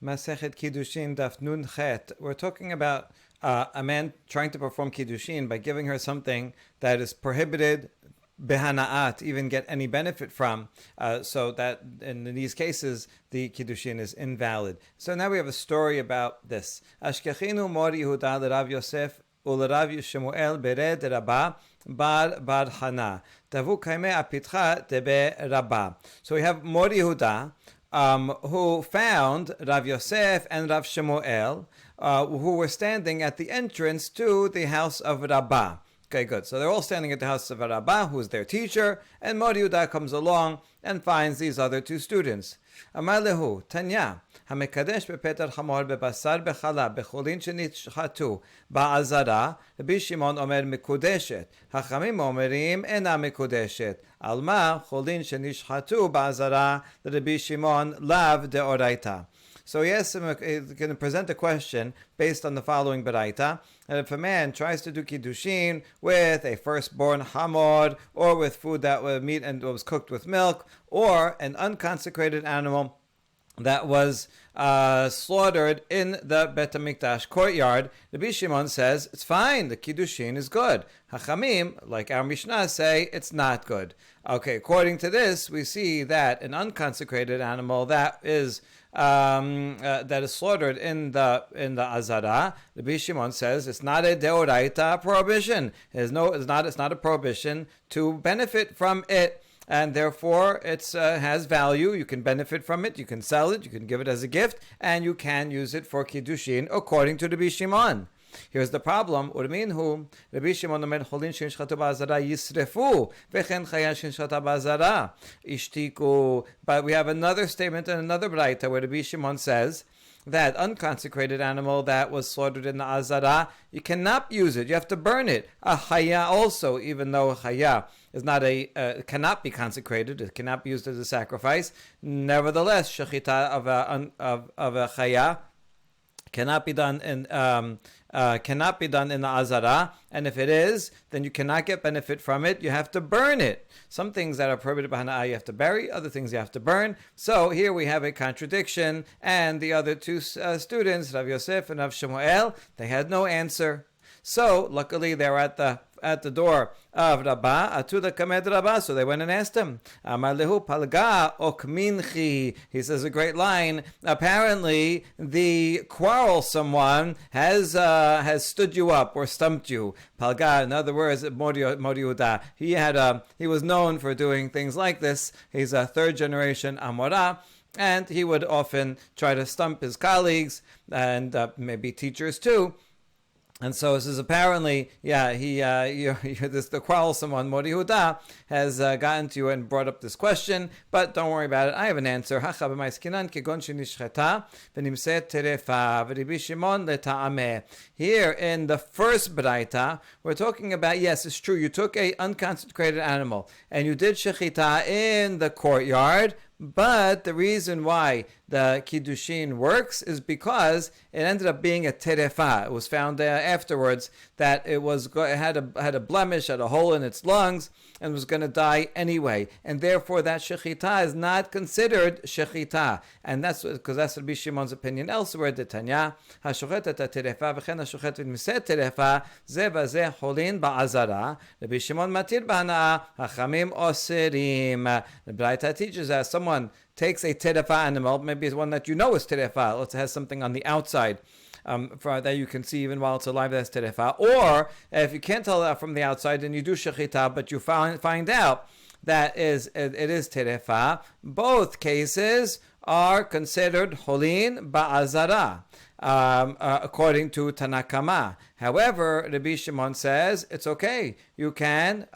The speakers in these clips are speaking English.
Masechet Kiddushin Daf Nun Chet. We're talking about a man trying to perform Kiddushin by giving her something that is prohibited behana'at, even get any benefit from, so that in these cases the Kiddushin is invalid. So now we have a story about this. Ashkechinu mor Yehuda l'Rav Yosef u'l'Rav Shemuel bered Rabba bar Hana tavu kaimei apitcha tebe Rabba. So we have Mor Yehuda, who found Rav Yosef and Rav Shemuel, who were standing at the entrance to the house of Rabbah. Okay, good. So they're all standing at the house of Rabbah, who is their teacher, and Mor Yehuda comes along and finds these other two students. Amar lehu, Tanya, hamekadesh bepeter chamor bebasar bechala becholin shenitshchatu ba'azara, Rabbi Shimon omer mikudeshet, hachamim omerim ena mikudeshet, alma cholin shenitshchatu ba'azara, Rabbi Shimon lav deoraita. So yes, he's going to present a question based on the following baraita. And if a man tries to do kiddushin with a firstborn hamor, or with food that was meat and was cooked with milk, or an unconsecrated animal that was slaughtered in the Bet HaMikdash courtyard, Rabbi Shimon says it's fine, the kiddushin is good. Hachamim, like our Mishnah, say it's not good. Okay, according to this, we see that an unconsecrated animal that is slaughtered in the azara, Rabbi Shimon says it's not a deoraita prohibition. It's not a prohibition to benefit from it, and therefore it has value. You can benefit from it, you can sell it, you can give it as a gift, and you can use it for kiddushin according to Rabbi Shimon. Here's the problem. Urminhu, Rabbi Shimon omer cholin shenishchatu ba'azara yisrefu v'chen chaya shenishchata ba'azara ishtiku. But we have another statement in another braita where Rabbi Shimon says that unconsecrated animal that was slaughtered in the azara, you cannot use it. You have to burn it. A chaya also, even though a chaya is not cannot be consecrated, it cannot be used as a sacrifice. Nevertheless, shechita of a chaya cannot be done in the azara, and if it is, then you cannot get benefit from it. You have to burn it. Some things that are prohibited by Hana'ah you have to bury, other things you have to burn. So here we have a contradiction, and the other two students, Rav Yosef and Rav Shemuel, they had no answer. So luckily they were at the door of Rabbah, Atuda Kamed Rabbah, so they went and asked him. Amar lehu palga okminchi. He says a great line. Apparently, the quarrelsome one has stood you up or stumped you. Palga, in other words, Mor Yehuda. He was known for doing things like this. He's a third generation Amorah, and he would often try to stump his colleagues and maybe teachers too. And so this is apparently, the quarrelsome one, Mor Yehuda, has gotten to you and brought up this question, but don't worry about it. I have an answer. Here in the first braita, we're talking about, yes, it's true, you took a unconsecrated animal and you did shechita in the courtyard, but the reason why the kiddushin works is because it ended up being a terefa. It was found afterwards that it had a blemish, had a hole in its lungs, and was going to die anyway. And therefore, that shechita is not considered shechita. And that's because that's Rabbi Shimon's opinion elsewhere. The Tanya, hashochet et terefa v'chen hashochet v'miseh terefa ze v'zeh holin ba'azara. Rabbi Shimon matir b'hana'ah hachamim oserim. The Braita teaches that someone takes a terefa animal, maybe it's one that you know is terefa, it has something on the outside that you can see even while it's alive that's terefa, or if you can't tell that from the outside and you do shechita, but you find out that it is terefa, both cases are considered holin ba'azara, according to Tanakama. However, Rabbi Shimon says it's okay. You can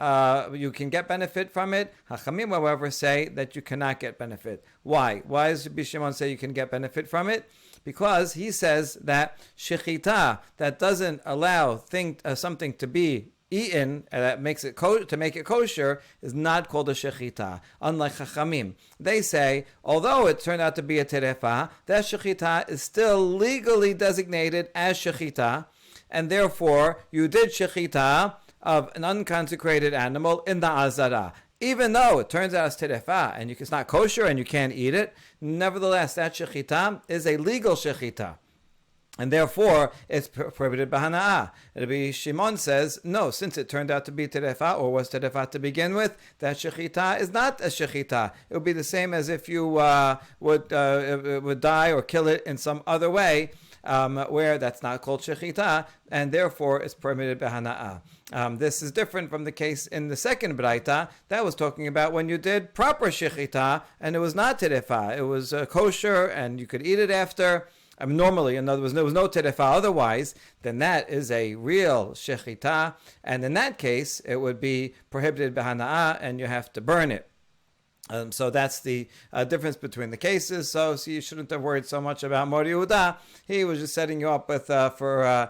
get benefit from it. Hachamim, however, say that you cannot get benefit. Why? Why does Rabbi Shimon say you can get benefit from it? Because he says that shechita that doesn't allow something to be eaten that makes it to make it kosher is not called a shechita. Unlike Chachamim, they say although it turned out to be a terefa, that shechita is still legally designated as shechita, and therefore you did shechita of an unconsecrated animal in the azara. even though it turns out it's terefa and it's not kosher and you can't eat it, nevertheless, that shechita is a legal shechita. And therefore, it's prohibited b'hana'ah. Rabbi Shimon says, no, since it turned out to be terefa, or was terefa to begin with, that shechita is not a shechita. It would be the same as if you would die or kill it in some other way, where that's not called shechita, and therefore it's permitted b'hana'ah. This is different from the case in the second braita. That was talking about when you did proper shechita, and it was not terefa. It was kosher, and you could eat it after. Normally, in other words, there was no terefa otherwise, then that is a real shechita, and in that case, it would be prohibited b'hana'ah, and you have to burn it. So that's the difference between the cases. So you shouldn't have worried so much about Mor Yehuda. He was just setting you up with to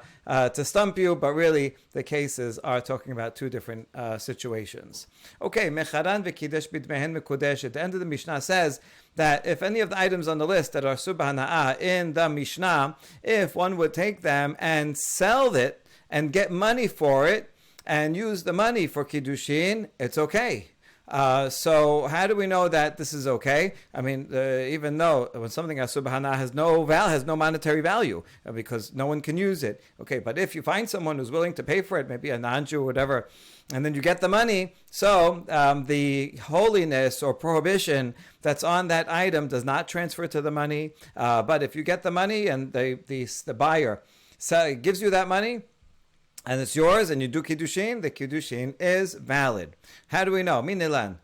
stump you, but really the cases are talking about two different situations. Okay, mecharan v'kidesh b'dmehen mekudesh. At the end of the Mishnah says that if any of the items on the list that are subhana'ah in the Mishnah, if one would take them and sell it and get money for it and use the money for Kiddushin, it's okay. So how do we know that this is okay? I mean, even though when something as subhana has no monetary value because no one can use it. Okay, but if you find someone who's willing to pay for it, maybe a non-Jew or whatever, and then you get the money, so the holiness or prohibition that's on that item does not transfer to the money. But if you get the money and the buyer gives you that money, and it's yours, and you do Kiddushin, the Kiddushin is valid. How do we know? Minilan.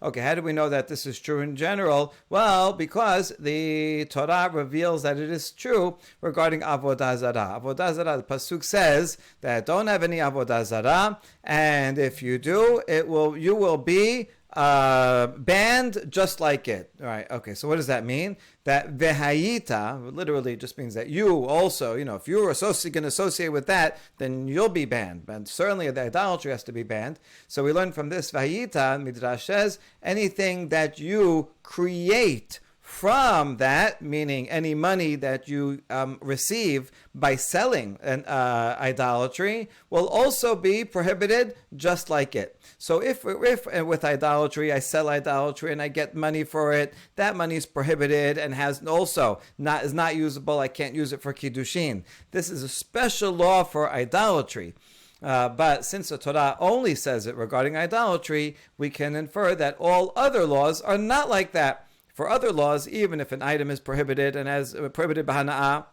Okay, how do we know that this is true in general? Well, because the Torah reveals that it is true regarding Avodah Zarah. Avodah Zarah, the Pasuk says that don't have any Avodah Zarah, and if you do, you will be banned just like it. All right, okay, so what does that mean? That vehayita literally just means that you also, if you're going to associate with that, then you'll be banned. And certainly the idolatry has to be banned. So we learn from this, vehayita, Midrash says, anything that you create from that, meaning any money that you receive by selling an idolatry, will also be prohibited just like it. So if with idolatry, I sell idolatry and I get money for it, that money is prohibited and is not usable. I can't use it for Kiddushin. This is a special law for idolatry. But since the Torah only says it regarding idolatry, we can infer that all other laws are not like that. For other laws, even if an item is prohibited and has prohibited b'hana'ah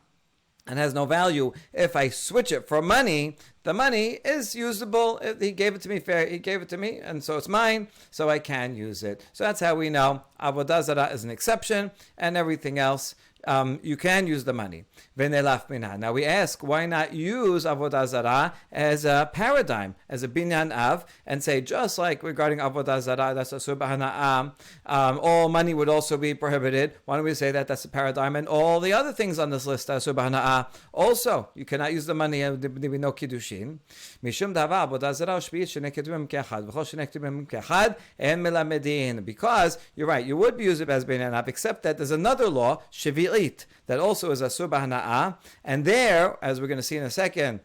and has no value, if I switch it for money, the money is usable. He gave it to me fair. He gave it to me, and so it's mine, so I can use it. So that's how we know Avodah Zarah is an exception, and everything else, you can use the money. Now we ask, why not use Avodah Zarah as a paradigm, as a binyan av, and say, just like regarding Avodah Zarah, that's a subhana'ah, all money would also be prohibited. Why don't we say that that's a paradigm, and all the other things on this list are subhana'ah. Also, you cannot use the money, and there will be no Kiddushin. Because, you're right, you would use it as binyan av, except that there's another law, Shvi'it, that also is a subhana'ah, and there, as we're going to see in a second,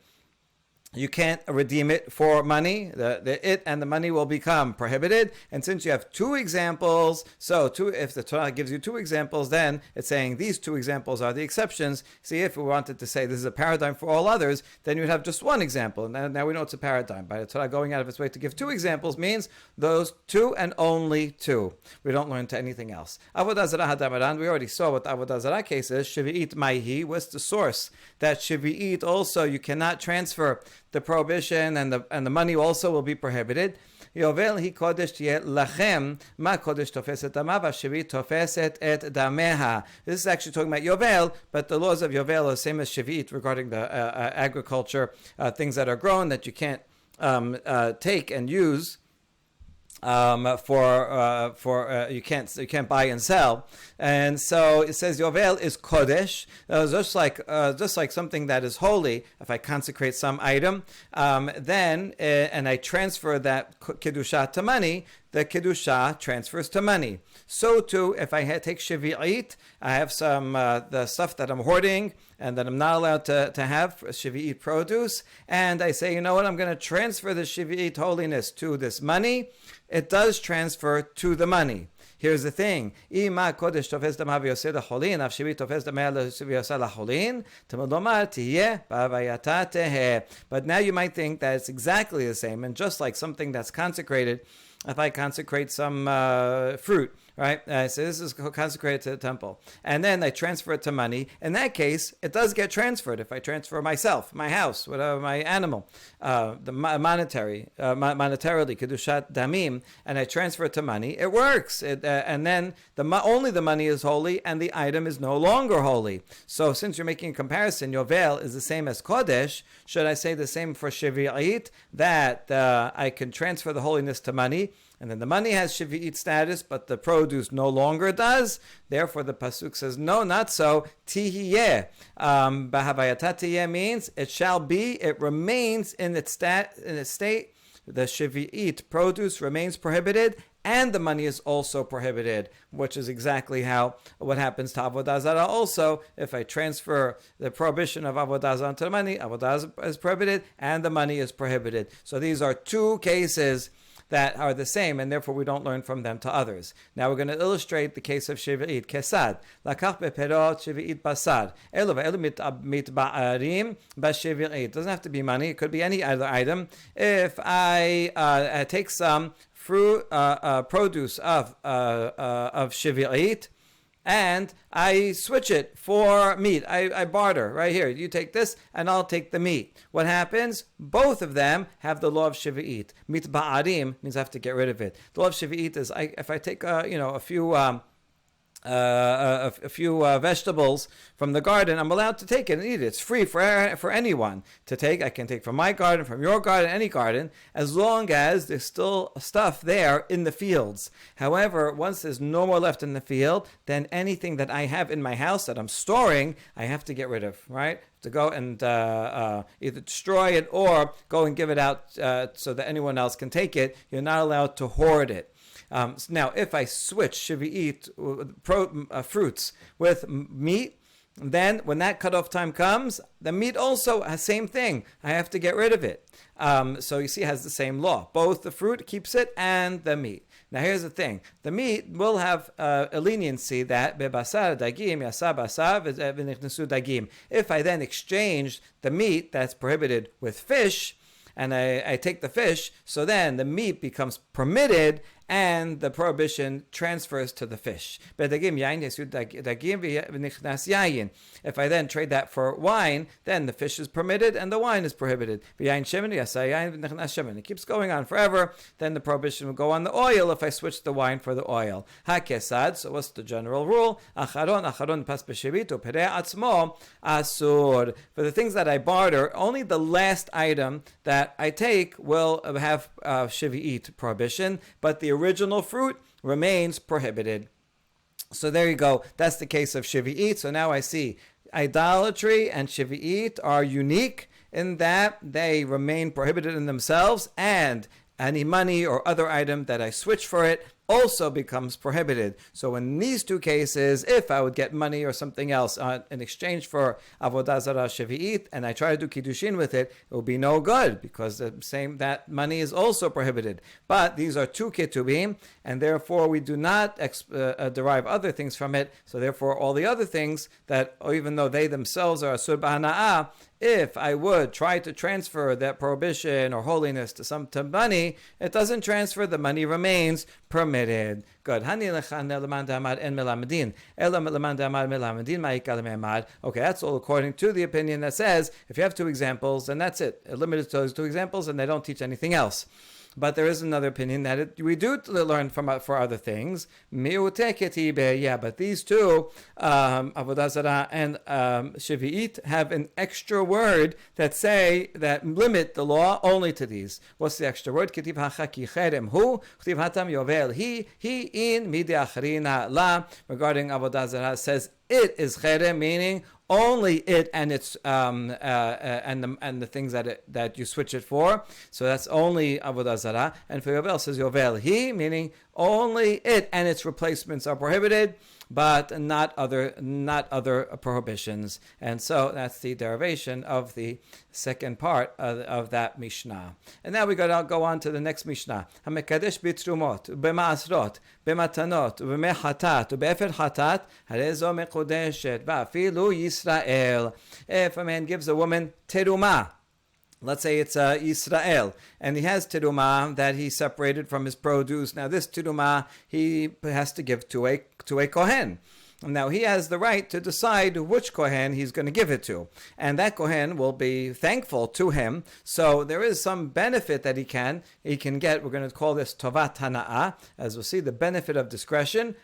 you can't redeem it for money. It and the money will become prohibited. And since you have two examples, if the Torah gives you two examples, then it's saying these two examples are the exceptions. See, if we wanted to say this is a paradigm for all others, then you'd have just one example. And now we know it's a paradigm. By the Torah going out of its way to give two examples means those two and only two. We don't learn to anything else. Avodah Zarah hadamaran, we already saw what the Avodah Zarah case is. Shvi'it maihi, what's the source? That Shvi'it also, you cannot transfer the prohibition, and the money also will be prohibited. Yovel hi kodesh tiye lachem, ma kodesh tofeset dama, v'shivit tofeset et dameha. This is actually talking about Yovel, but the laws of Yovel are the same as Shivit regarding the agriculture, things that are grown that you can't take and use. You can't buy and sell, and so it says Yovel is kodesh, just like something that is holy. If I consecrate some item, then and I transfer that kedusha to money, the Kedusha transfers to money. So too, if I take Shavi'it, I have some, the stuff that I'm hoarding and that I'm not allowed to have Shavi'it produce, and I say, you know what, I'm going to transfer the Shavi'it holiness to this money. It does transfer to the money. Here's the thing. But now you might think that it's exactly the same. And just like something that's consecrated, if I consecrate some fruit, right? So this is consecrated to the temple. And then I transfer it to money. In that case, it does get transferred. If I transfer myself, my house, whatever, my animal, the monetarily, kedushat damim, and I transfer it to money, it works. And then only the money is holy and the item is no longer holy. So since you're making a comparison, Yovel is the same as Kodesh, should I say the same for Shavi'it, that I can transfer the holiness to money, and then the money has Shavi'it status, but the produce no longer does. Therefore, the Pasuk says, no, not so. Tihiyeh. Bahavayata tihiyeh means it shall be, it remains in its state. The Shavi'it produce remains prohibited, and the money is also prohibited, which is exactly what happens to Avodah Zarah also. If I transfer the prohibition of Avodah Zarah to the money, Avodah Zarah is prohibited, and the money is prohibited. So these are two cases that are the same, and therefore we don't learn from them to others. Now we're going to illustrate the case of Shavi'it. Kesad. Lakach beperot Shavi'it basar. Elu ve'elu mitba'arim b'Shavi'it. Doesn't have to be money. It could be any other item. If I take some fruit, produce of Shavi'it, and I switch it for meat. I barter right here. You take this, and I'll take the meat. What happens? Both of them have the law of Shavi'it. Mitba'arim means I have to get rid of it. The law of Shavi'it is if I take a few vegetables from the garden, I'm allowed to take it and eat it. It's free for anyone to take. I can take from my garden, from your garden, any garden, as long as there's still stuff there in the fields. However, once there's no more left in the field, then anything that I have in my house that I'm storing, I have to get rid of, right? To go and either destroy it or go and give it out so that anyone else can take it. You're not allowed to hoard it. Now, if I switch Shavi'it fruits with meat, then when that cutoff time comes, the meat also has the same thing. I have to get rid of it. So you see, it has the same law. Both the fruit keeps it and the meat. Now here's the thing. The meat will have a leniency that bebasar dagim yasa basar v'nichnesu dagim. If I then exchange the meat that's prohibited with fish, and I take the fish, so then the meat becomes permitted and the prohibition transfers to the fish. If I then trade that for wine, then the fish is permitted and the wine is prohibited. It keeps going on forever. Then the prohibition will go on the oil if I switch the wine for the oil. So what's the general rule? For the things that I barter, only the last item that I take will have Shavi'it prohibition, but the original fruit remains prohibited. So there you go. That's the case of Shavi'it. So now I see idolatry and Shavi'it are unique in that they remain prohibited in themselves, and any money or other item that I switch for it also becomes prohibited. So in these two cases, if I would get money or something else in exchange for Avodah Zarah Shavi'it, and I try to do Kiddushin with it, it will be no good, because that money is also prohibited. But these are two ketubim, and therefore we do not derive other things from it. So therefore all the other things that, even though they themselves are asur b'hana'ah, if I would try to transfer that prohibition or holiness to money, it doesn't transfer. The money remains permitted. Good. Okay, that's all according to the opinion that says if you have two examples, then that's it. Limited to those two examples, and they don't teach anything else. But there is another opinion that we do learn for other things. Yeah, but these two, Avodah Zarah and Shavi'it, have an extra word that limit the law only to these. What's the extra word? Ketiv hachaki cherem hu, ketiv hatam yovel he in midi acharina la. Regarding Avodah Zarah, says it is cherem, meaning only it and its and the things that you switch it for. So that's only avodah zarah. And for Yovel says Yovel he, meaning only it and its replacements are prohibited, but not other prohibitions. And so that's the derivation of the second part of that Mishnah. And now we go on to the next Mishnah. Hamekadesh b'trumot, b'ma'asrot, b'matanot, b'mechatat, b'efer chatat, harezo mekodeshet, va'afilu Yisrael. If a man gives a woman terumah, let's say it's Israel, and he has terumah that he separated from his produce. Now this terumah he has to give to a kohen. Now he has the right to decide which kohen he's going to give it to, and that kohen will be thankful to him. So there is some benefit that he can get. We're going to call this tovat hana'ah, as we'll see, the benefit of discretion.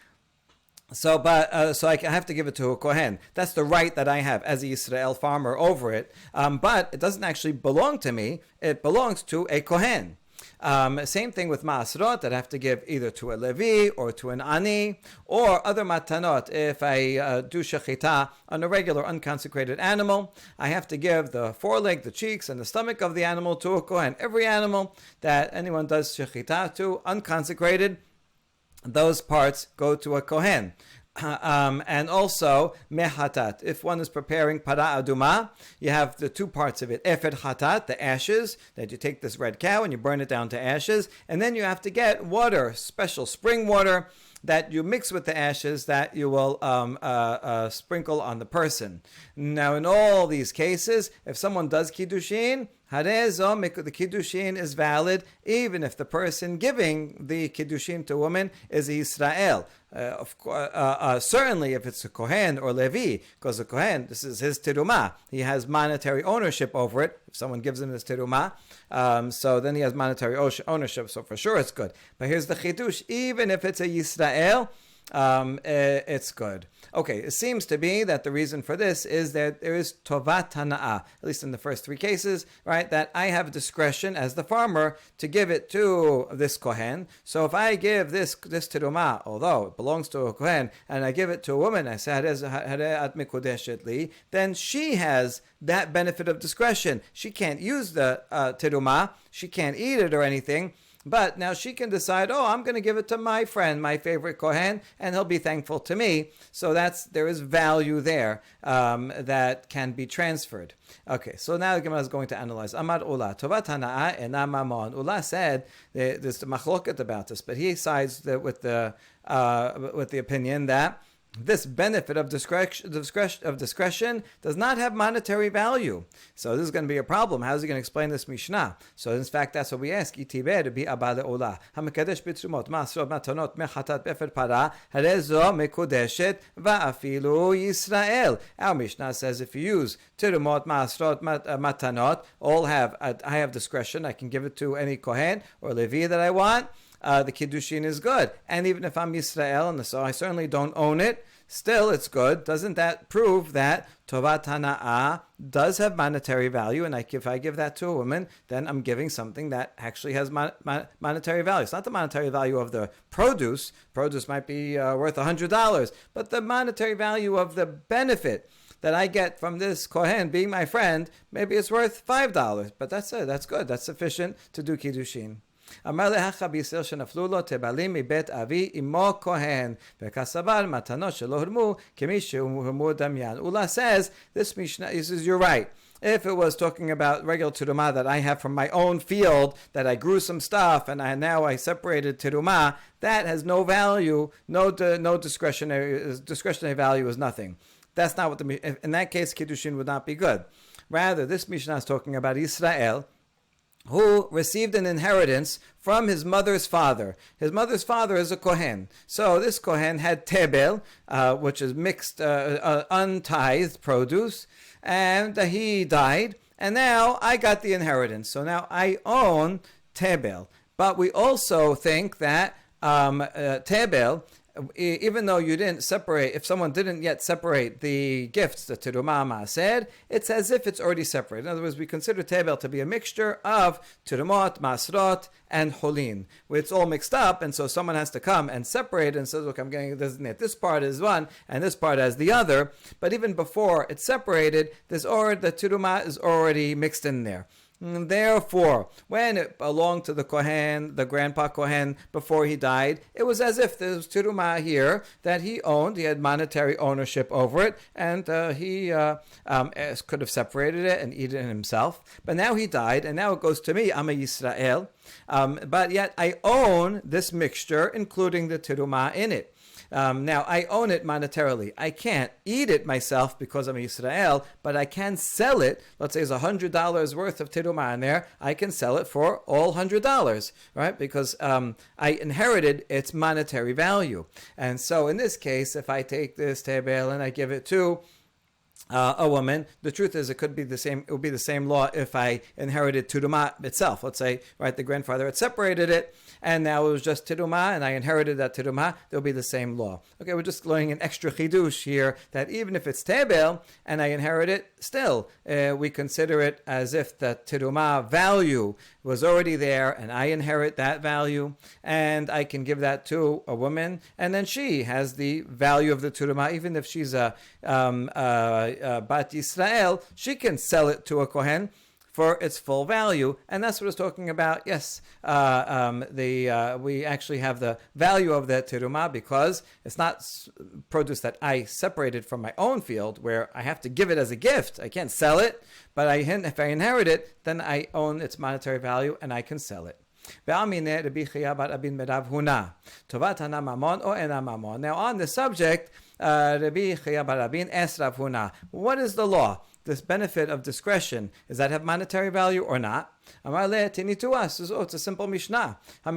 So I have to give it to a kohen. That's the right that I have as a Yisrael farmer over it. But it doesn't actually belong to me. It belongs to a kohen. Same thing with ma'asrot, that I have to give either to a Levi or to an ani, or other matanot. If I do shechita on a regular unconsecrated animal, I have to give the foreleg, the cheeks, and the stomach of the animal to a kohen. Every animal that anyone does shechita to, unconsecrated, those parts go to a kohen. And also mehatat. If one is preparing para aduma, you have the two parts of it. Efer hatat, the ashes, that you take this red cow and you burn it down to ashes, and then you have to get water, special spring water, that you mix with the ashes that you will sprinkle on the person. Now, in all these cases, if someone does Kiddushin, the Kiddushin is valid even if the person giving the Kiddushin to a woman is Israel. Of course, certainly if it's a Kohen or Levi, because the Kohen, this is his terumah. He has monetary ownership over it. If someone gives him his terumah, so then he has monetary ownership. So for sure it's good. But here's the chidush: even if it's a Yisrael, it's good. Okay, it seems to be that the reason for this is that there is tovat hana'ah, at least in the first three cases, right? That I have discretion as the farmer to give it to this kohen. So if I give this terumah, although it belongs to a kohen, and I give it to a woman, I say then she has that benefit of discretion. She can't use the terumah, she can't eat it or anything. But now she can decide, I'm going to give it to my friend, my favorite kohen, and he'll be thankful to me. So there is value there that can be transferred. Okay, so now the Gemara is going to analyze. Amar Ula, Tovat Hana'ah ena mamon. Ula said there's the machloket about this, but he sides with the opinion that this benefit of discretion does not have monetary value. So this is going to be a problem. How is he going to explain this Mishnah? So in fact, that's what we ask. Itiber bi abale ola. Hamekadesh b'tzumot ma'asrot matanot mechatat befer para harezo mekodeshet va'afilu Yisrael. Our Mishnah says if you use tirumot ma'asrot matanot, I have discretion. I can give it to any kohen or levi that I want. The Kiddushin is good. And even if I'm Yisrael, and so I certainly don't own it, still it's good. Doesn't that prove that Tovat Hana'ah does have monetary value? And if I give that to a woman, then I'm giving something that actually has monetary value. It's not the monetary value of the produce. Produce might be worth $100, but the monetary value of the benefit that I get from this kohen being my friend, maybe it's worth $5. But that's it. That's good. That's sufficient to do Kiddushin. אמר להכה בישראל שנפלו לו תבלים מבית אבי אמו כהן וכסבר מתנות שלא הורמו כמי שהורמו דמיין. Ula says, this Mishnah, he says, you're right. If it was talking about regular terumah that I have from my own field, that I grew some stuff and now I separated terumah, that has no value, no discretionary value is nothing. That's not what in that case, Kiddushin would not be good. Rather, this Mishnah is talking about Israel, who received an inheritance from his mother's father. His mother's father is a kohen. So this kohen had tebel, which is mixed, untithed produce, and he died, and now I got the inheritance. So now I own tebel. But we also think that tebel even though you didn't separate, if someone didn't yet separate the gifts, the terumah maaser, it's as if it's already separated. In other words, we consider tebel to be a mixture of terumot, masrot, and holin, where it's all mixed up, and so someone has to come and separate and says, look, I'm going to designate this part as one and this part as the other. But even before it's separated, there's already, the terumah is already mixed in there. Therefore, when it belonged to the Kohen, the grandpa Kohen, before he died, it was as if there was terumah here that he owned. He had monetary ownership over it, and he could have separated it and eaten it himself. But now he died, and now it goes to me. I'm a Yisrael, but yet I own this mixture, including the terumah in it. Now, I own it monetarily. I can't eat it myself because I'm a Yisrael, but I can sell it. Let's say there's $100 worth of terumah in there. I can sell it for all $100, right? Because I inherited its monetary value. And so in this case, if I take this tebel and I give it to a woman, the truth is it would be the same law if I inherited terumah itself. Let's say, right, the grandfather had separated it, and now it was just terumah, and I inherited that terumah, there'll be the same law. Okay, we're just learning an extra chidush here, that even if it's tebel, and I inherit it, still, we consider it as if the terumah value was already there, and I inherit that value, and I can give that to a woman, and then she has the value of the terumah, even if she's a Bat Yisrael, she can sell it to a Kohen for its full value, and that's what it's talking about. Yes, we actually have the value of that terumah because it's not produce that I separated from my own field, where I have to give it as a gift. I can't sell it, but if I inherit it, then I own its monetary value and I can sell it. Now on this subject, Rabbi Chaya bar Rabin asked Rav Huna, what is the law? This benefit of discretion, does that have monetary value or not? Amar le tini to us. It's a simple Mishnah. The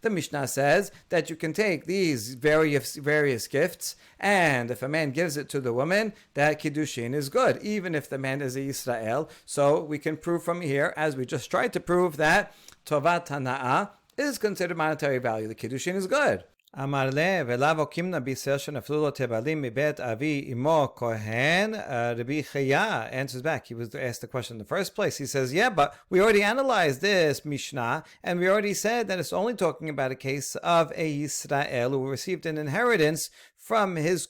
Mishnah says that you can take these various gifts, and if a man gives it to the woman, that Kiddushin is good, even if the man is a Yisrael. So we can prove from here, as we just tried to prove, that Tovat Hana'ah is considered monetary value. The Kiddushin is good. Amar le velav okimna bisel shenaflu lo tebalim mibet avi imo kohen. Rabbi Chaya answers back. He was asked the question in the first place. He says, yeah, but we already analyzed this Mishnah, and we already said that it's only talking about a case of a Yisrael who received an inheritance from his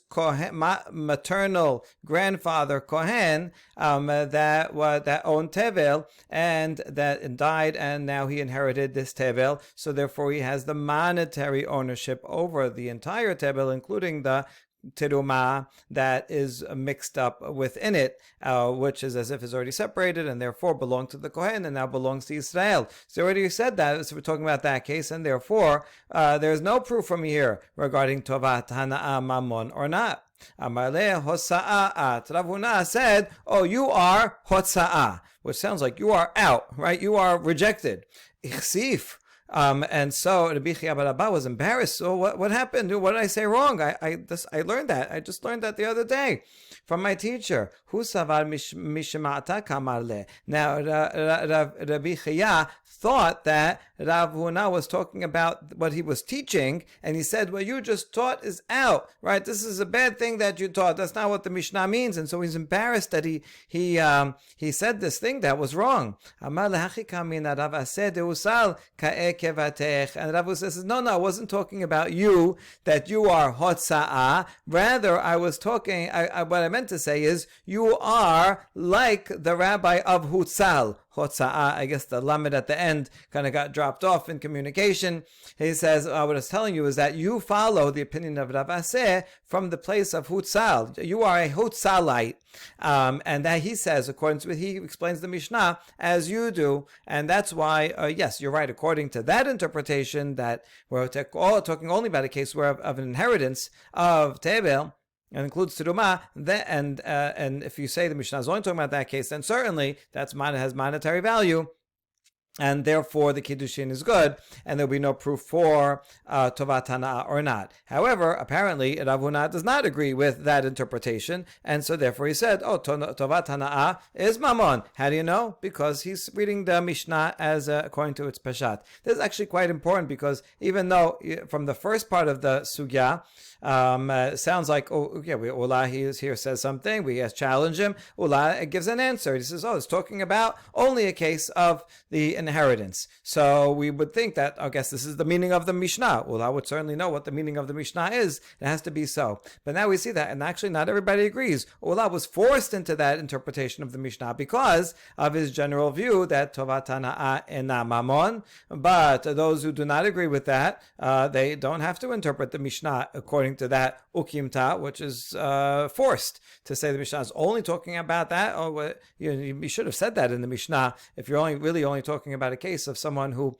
maternal grandfather Kohen that owned Tevel and that died, and now he inherited this Tevel. So therefore, he has the monetary ownership over the entire Tevel, including the terumah that is mixed up within it, which is as if it's already separated and therefore belonged to the Kohen and now belongs to Israel. So already said that, so we're talking about that case, and therefore there's no proof from here regarding Tovat Hana'ah Mammon or not. Amarle Hosa'at. Rav Huna said, oh, you are Hotsa'ah, which sounds like you are out, right? You are rejected. Ichsif. And so Rabbi Chaya bar Abba was embarrassed. So what happened? What did I say wrong? I learned that. I just learned that the other day from my teacher. Hu savar mishma'ata kamarle. Now Rabbi Chaya thought that Rav Huna was talking about what he was teaching, and he said, "What you just taught is out, right? This is a bad thing that you taught. That's not what the Mishnah means." And so he's embarrassed that he said this thing that was wrong. And Rav says, no, I wasn't talking about you, that you are Hotza'ah. Rather, I was talking, what I meant to say is, you are like the rabbi of Hutzal. Hotza'ah, I guess the lamed at the end kind of got dropped off in communication. He says, what I was telling you is that you follow the opinion of Rav Aseh from the place of Hutzal. You are a Hutzalite. And that he says, according to he explains the Mishnah as you do. And that's why, yes, you're right, according to that interpretation, that we're talking only about a case where of an inheritance of Tebel, and includes terumah, and if you say the Mishnah is only talking about that case, then certainly that's has monetary value. and therefore the Kiddushin is good, and there'll be no proof for Tovat Hana'ah or not. However, apparently Rav Huna does not agree with that interpretation, and so therefore he said, Tovat Hana'ah is Mammon. How do you know? Because he's reading the Mishnah as according to its Peshat. This is actually quite important, because even though from the first part of the Sugya, sounds like, Ula he here says something, we challenge him, Ula gives an answer. He says, it's talking about only a case of the inheritance. So we would think that, I guess this is the meaning of the Mishnah. Ula would certainly know what the meaning of the Mishnah is. It has to be so. But now we see that, and actually not everybody agrees. Ula was forced into that interpretation of the Mishnah because of his general view that Tovat Hana'ah ena Mammon. But those who do not agree with that, they don't have to interpret the Mishnah according to that ukimta, which is forced to say the Mishnah is only talking about that. You should have said that in the Mishnah if you're only talking about a case of someone who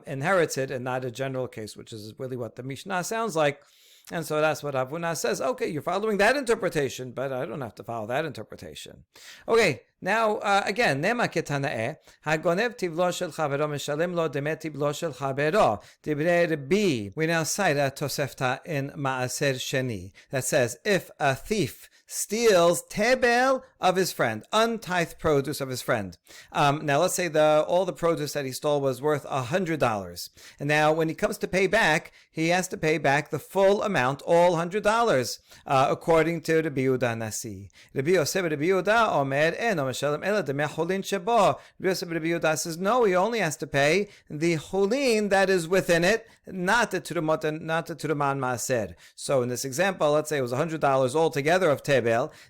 inherits it and not a general case, which is really what the Mishnah sounds like. And so that's what Avuna says. Okay, you're following that interpretation, but I don't have to follow that interpretation. Okay, now again, Nema ketana'eh, hagonev tivlo shel chavero meshalem lo demet tivlo shel chavero, divrei Rabbi. We now cite a Tosefta in Maaser Sheni that says, if a thief steals tebel of his friend, untithed produce of his friend. Now let's say all the produce that he stole was worth $100. And now when he comes to pay back, he has to pay back the full amount, all $100, according to Rabbi Yehuda Nasi. Rabbi Yosef Rabbi Yehuda Omer eno meshalem ela demei cholin shebo. Rabbi Yosef Rabbi Yehuda says, no, he only has to pay the cholin that is within it, not the turumot and not the turuman maaser. So in this example, let's say it was $100 altogether of tebel.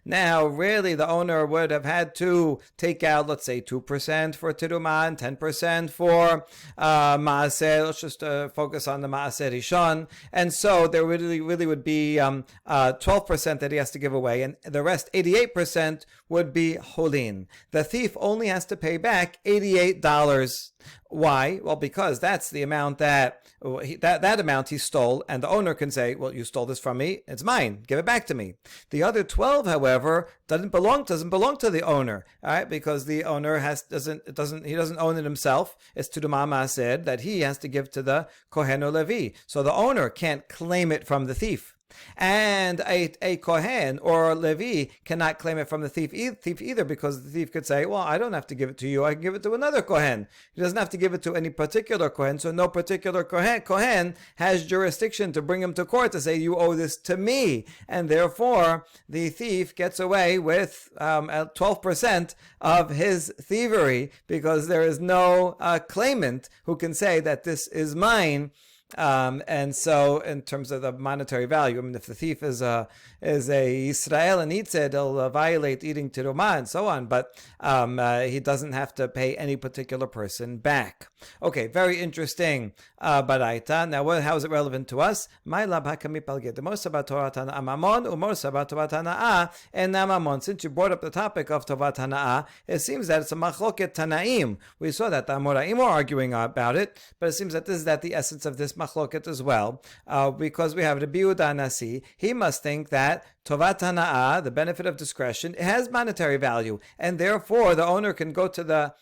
Now, really, the owner would have had to take out, let's say, 2% for Tiruman, 10% for Maaser. Let's just focus on the Maaser Rishon. And so there really would be 12% that he has to give away, and the rest, 88%, would be Holin. The thief only has to pay back $88. Why? Well, because that's the amount that amount he stole, and the owner can say, well, you stole this from me, it's mine, give it back to me. The other 12, however, doesn't belong to the owner, all right? Because the owner doesn't own it himself. It's to the Maaser that he has to give to the Kohen or Levi. So the owner can't claim it from the thief. And a Kohen or Levi cannot claim it from the thief either, because the thief could say, well, I don't have to give it to you, I can give it to another Kohen. He doesn't have to give it to any particular Kohen, so no particular Kohen has jurisdiction to bring him to court to say, you owe this to me. And therefore, the thief gets away with 12% of his thievery, because there is no claimant who can say that this is mine. And so, in terms of the monetary value, I mean, if the thief is a Israel and eats it, he'll violate eating teruma and so on. But he doesn't have to pay any particular person back. Okay, very interesting. Baraita. Now, how is it relevant to us? My lab hakami palget. The most about Tovat Hana'ah mamon, umos about Tovat Hana'ah and mamon. Since you brought up the topic of Tovat Hana'ah, it seems that it's a machloket Tanaim. We saw that the Amoraim were arguing about it, but it seems that this is the essence of this machloket as well, because we have Rabbi Yehuda Nasi. He must think that Tovat Hana'ah, the benefit of discretion, it has monetary value, and therefore the owner can go to the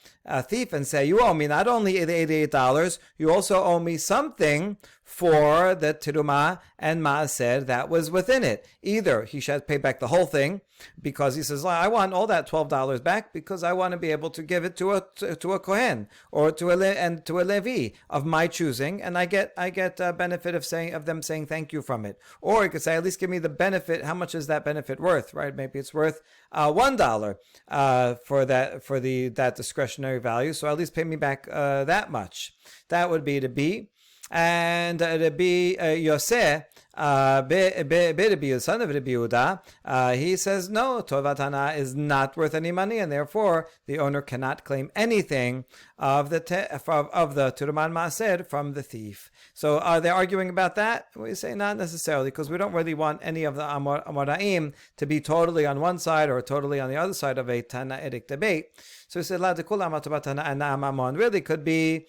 thief and say, you owe me not only the $88, you also owe me something for the Tiruma and Maaser that was within it. Either he should pay back the whole thing, because he says, I want all that $12 back because I want to be able to give it to a Kohen or to a Levi of my choosing, and I get a benefit of them saying thank you from it. Or he could say, at least give me the benefit. How much is that benefit worth? Right? Maybe it's worth $1 for that discretionary value. So at least pay me back that much. That would be to be. And Rabbi Yosef, Rabbi son of Rabbi Yehuda, he says no, Tovat Hana'ah is not worth any money, and therefore the owner cannot claim anything of the Turuman Maaser from the thief. So are they arguing about that? We say not necessarily, because we don't really want any of the Amoraim to be totally on one side or totally on the other side of a Tanaitic debate. So we said, La de Kulam Tovat Hana'ah really could be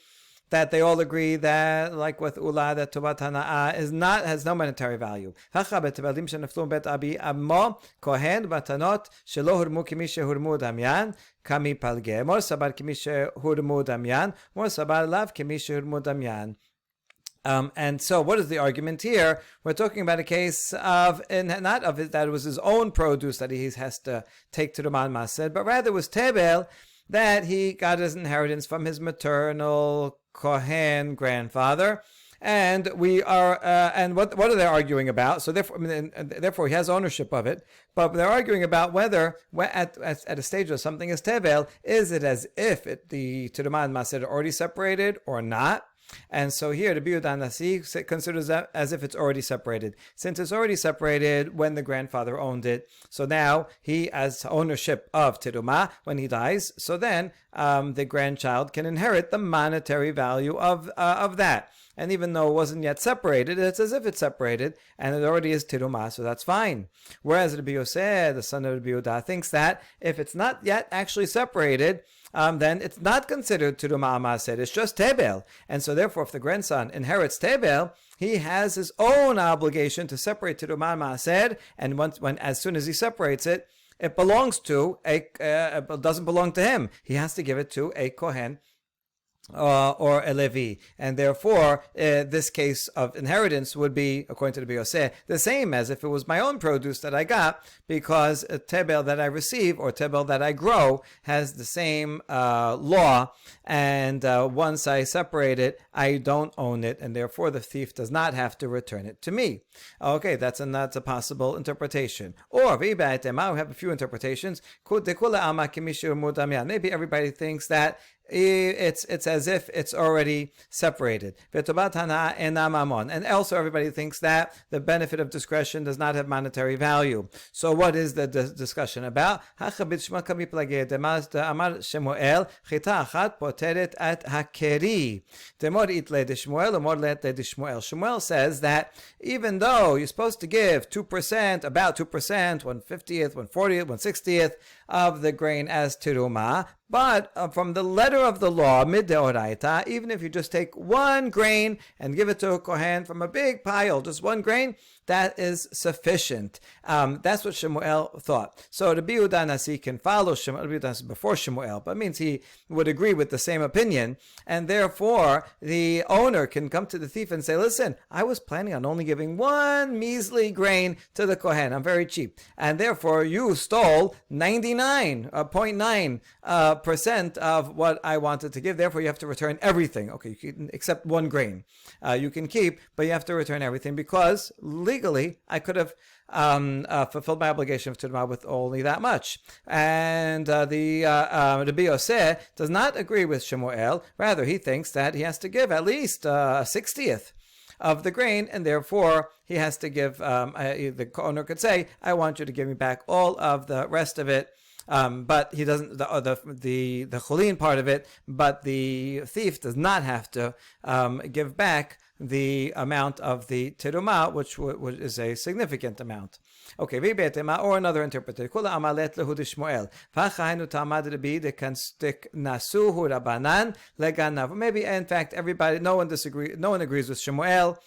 that they all agree that, like with Ula, that Tubat Hana'ah has no monetary value. Hacha betebeldim shenaflu bet abi ammo kohen batanot shelo hurmu kimi shehurmu damyan kami palge mor sabar kimi shehurmu damyan mor sabar lav kimi shehurmu damyan. And so, what is the argument here? We're talking about a case of, not of it, that it was his own produce that he has to take to the Man Mased, but rather it was Tebel that he got his inheritance from his maternal Kohen grandfather. And we are, and what are they arguing about? So therefore, he has ownership of it. But they're arguing about whether, at a stage of something is Tebel, is it as if the Tuduman Mased are already separated or not? And so here, the Biudan Nasi considers that as if it's already separated. Since it's already separated when the grandfather owned it, so now he has ownership of Tiruma when he dies. So then the grandchild can inherit the monetary value of that. And even though it wasn't yet separated, it's as if it's separated, and it already is Tiruma, so that's fine. Whereas the Bioseh, the son of the Biudah, thinks that if it's not yet actually separated, then it's not considered Tiruma Mased. It's just Tebel. And so therefore, if the grandson inherits Tebel, he has his own obligation to separate Tiruma Mased, and as soon as he separates it, it belongs to it doesn't belong to him. He has to give it to a Kohen or a Levi, and therefore this case of inheritance would be, according to the Bioseh, the same as if it was my own produce that I got, because a tebel that I receive or tebel that I grow has the same law, and once I separate it, I don't own it, and therefore the thief does not have to return it to me. Okay, that's a possible interpretation. Or we have a few interpretations. Maybe everybody thinks that it's as if it's already separated. And also everybody thinks that the benefit of discretion does not have monetary value. So what is the discussion about? Shmuel says that even though you're supposed to give 2%, about 2%, 1/50th, 1/40th, 1/60th of the grain as teruma, but from the letter of the law, mid-deoraita, even if you just take one grain and give it to a kohen from a big pile, just one grain, that is sufficient. That's what Shemuel thought. So the Biudah Nasi can follow Shemuel before Shemuel, but it means he would agree with the same opinion, and therefore the owner can come to the thief and say, listen, I was planning on only giving one measly grain to the kohen. I'm very cheap. And therefore you stole 99.9% of what I wanted to give. Therefore you have to return everything. Okay, you can accept one grain. You can keep, but you have to return everything, because legally I could have fulfilled my obligation of Tudma with only that much. And the Bioseh does not agree with Shemuel. Rather, he thinks that he has to give at least a 60th of the grain, and therefore he has to give, the owner could say, I want you to give me back all of the rest of it. But he doesn't, the chulin part of it, but the thief does not have to give back the amount of the teruma, which is a significant amount. Okay, or another interpretation. Maybe, in fact, no one agrees with Shemuel.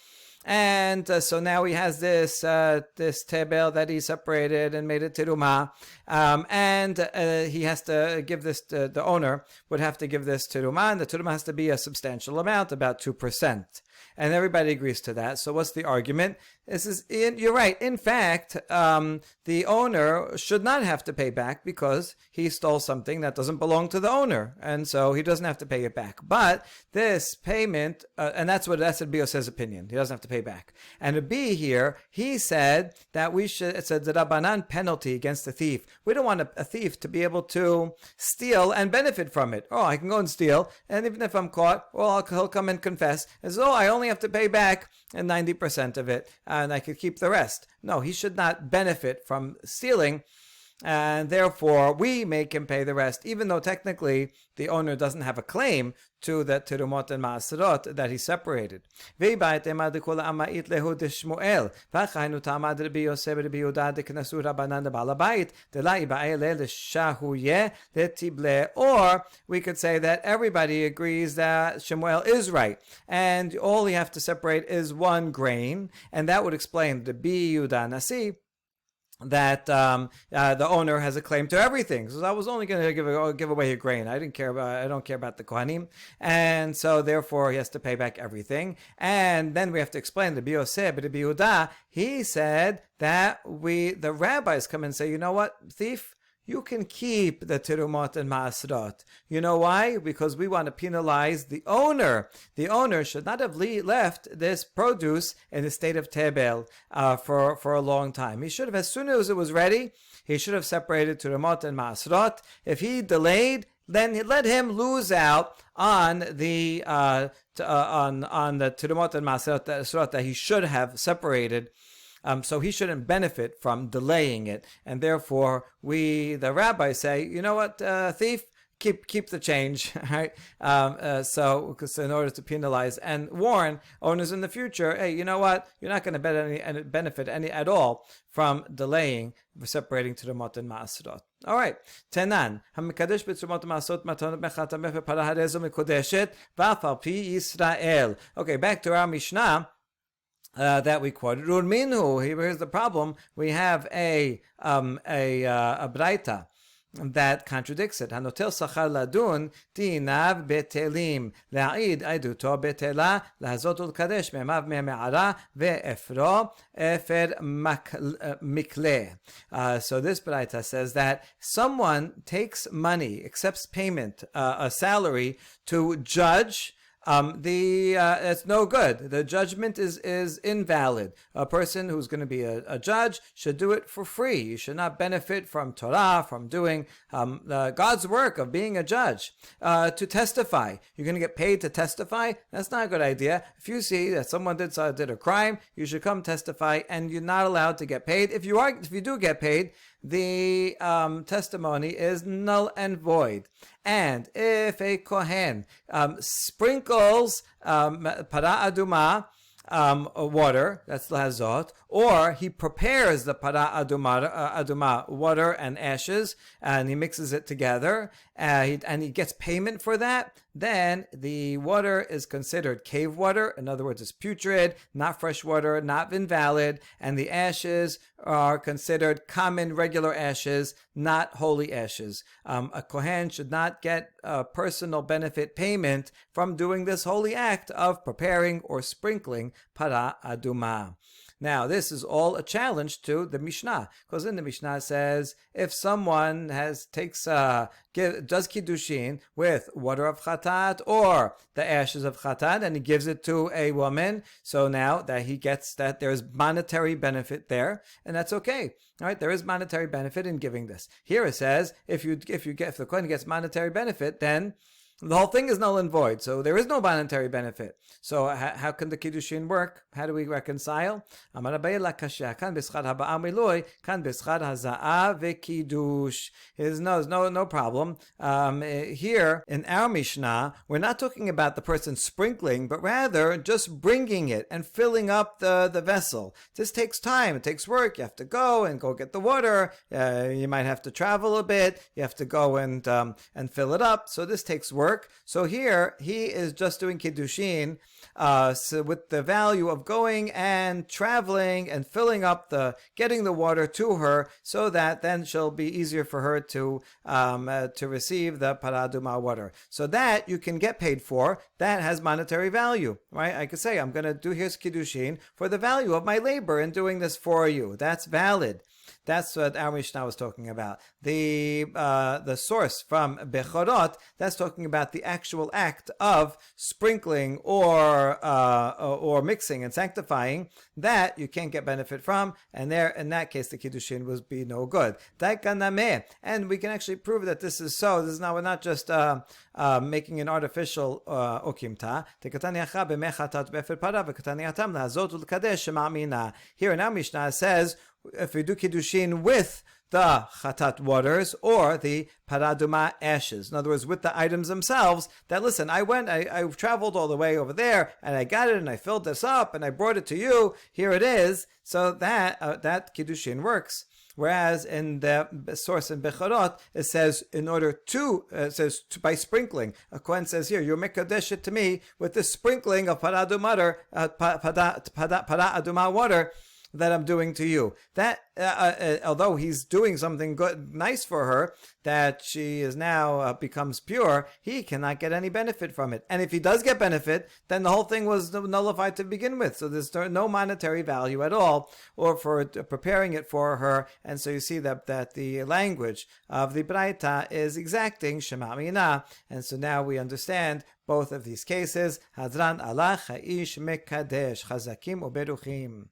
And so now he has this tebel that he separated and made it teruma, and he has to give this. The owner would have to give this teruma, and the teruma has to be a substantial amount, about 2%. And everybody agrees to that. So what's the argument? You're right. In fact, the owner should not have to pay back, because he stole something that doesn't belong to the owner, and so he doesn't have to pay it back. But this payment, and that's Bioseh's opinion. He doesn't have to pay back. And a B here, he said that it's a Rabbanan penalty against the thief. We don't want a thief to be able to steal and benefit from it. Oh, I can go and steal, and even if I'm caught, well, he'll come and confess. As though I only have to pay back 90% of it, and I could keep the rest. No, he should not benefit from stealing and therefore we make him pay the rest, even though technically the owner doesn't have a claim to the Tirumot and Maasrot that he separated. Or we could say that everybody agrees that Shemuel is right, and all you have to separate is one grain, and that would explain the Biyuda Nasi, that the owner has a claim to everything. So I was only going to give away a grain. I don't care about the Kohanim, and so therefore he has to pay back everything. And then we have to explain the Biyoseh, but the Biyuda, he said that the rabbis come and say, you know what, thief, you can keep the Tirumot and Maasrot. You know why? Because we want to penalize the owner. The owner should not have left this produce in a state of tebel for a long time. He should have, as soon as it was ready, he should have separated Tirumot and Maasrot. If he delayed, then let him lose out on the Tirumot and Maasrot that he should have separated. So he shouldn't benefit from delaying it, and therefore the rabbis say, you know what, thief, keep the change, right? Because in order to penalize and warn owners in the future, hey, you know what, you're not going to benefit any at all from delaying separating Tirumot and Maasrot. All right, Tenan, Hamikadesh b'Tirumot Maasrot matanot mechatameh v'parah harezo mikodeshet v'af al pi Yisrael. Okay, back to our Mishnah that we quoted. Urminu. Here's the problem. We have a braita that contradicts it. Hanotel sachar ladun tinav betelim la'id aiduto betela lahazot ulkadesh me'amav me'me'ara ve'efro efer mikle. So this braita says that someone takes money, accepts payment, a salary to judge. It's no good. The judgment is invalid. A person who's going to be a judge should do it for free. You should not benefit from Torah, from doing God's work of being a judge. To testify, you're going to get paid to testify? That's not a good idea. If you see that someone did a crime, you should come testify, and you're not allowed to get paid. If you do get paid, the testimony is null and void. And if a kohen sprinkles para aduma, water, that's lahazot, or he prepares the para aduma water and ashes, and he mixes it together, and he gets payment for that, then the water is considered cave water. In other words, it's putrid, not fresh water, not invalid, and the ashes are considered common, regular ashes, not holy ashes. A kohen should not get personal benefit payment from doing this holy act of preparing or sprinkling para aduma. Now, this is all a challenge to the Mishnah, because in the Mishnah says if someone does Kiddushin with water of Chatat or the ashes of Chatat, and he gives it to a woman, so now that he gets that, there's monetary benefit there, and that's okay. All right, there is monetary benefit in giving this. Here it says if the Kohen gets monetary benefit, then the whole thing is null and void, so there is no monetary benefit. So how can the Kiddushin work? How do we reconcile? There's no problem. Here in our Mishnah, we're not talking about the person sprinkling, but rather just bringing it and filling up the vessel. This takes time. It takes work. You have to go get the water. You might have to travel a bit. You have to go and fill it up. So this takes work. So here he is just doing Kiddushin so with the value of going and traveling and filling up getting the water to her, so that then she'll be easier for her to receive the paraduma water. So that you can get paid for. That has monetary value, right? I could say I'm going to do here's Kiddushin for the value of my labor in doing this for you. That's valid. That's what our Mishnah was talking about. The source from Bechorot, that's talking about the actual act of sprinkling or mixing and sanctifying, that you can't get benefit from, and there, in that case, the Kiddushin would be no good. And we can actually prove that this is so. This is we're not just making an artificial okimta. Here in our Mishnah it says, if we do Kiddushin with the chatat waters or the paraduma ashes. In other words, with the items themselves, that listen, I traveled all the way over there and I got it and I filled this up and I brought it to you. Here it is. So that Kiddushin works. Whereas in the source in Bechorot, it says by sprinkling. A Kohen says here, you mekadesh it to me with the sprinkling of para aduma water that I'm doing to you. That although he's doing something good, nice for her, that she is now becomes pure, he cannot get any benefit from it. And if he does get benefit, then the whole thing was nullified to begin with. So there's no monetary value at all, or for preparing it for her. And so you see that the language of the Braita is exacting Shema Mina. And so now we understand both of these cases. Hadran Allah Ha'ish Mekadesh Chazakim Uberuchim.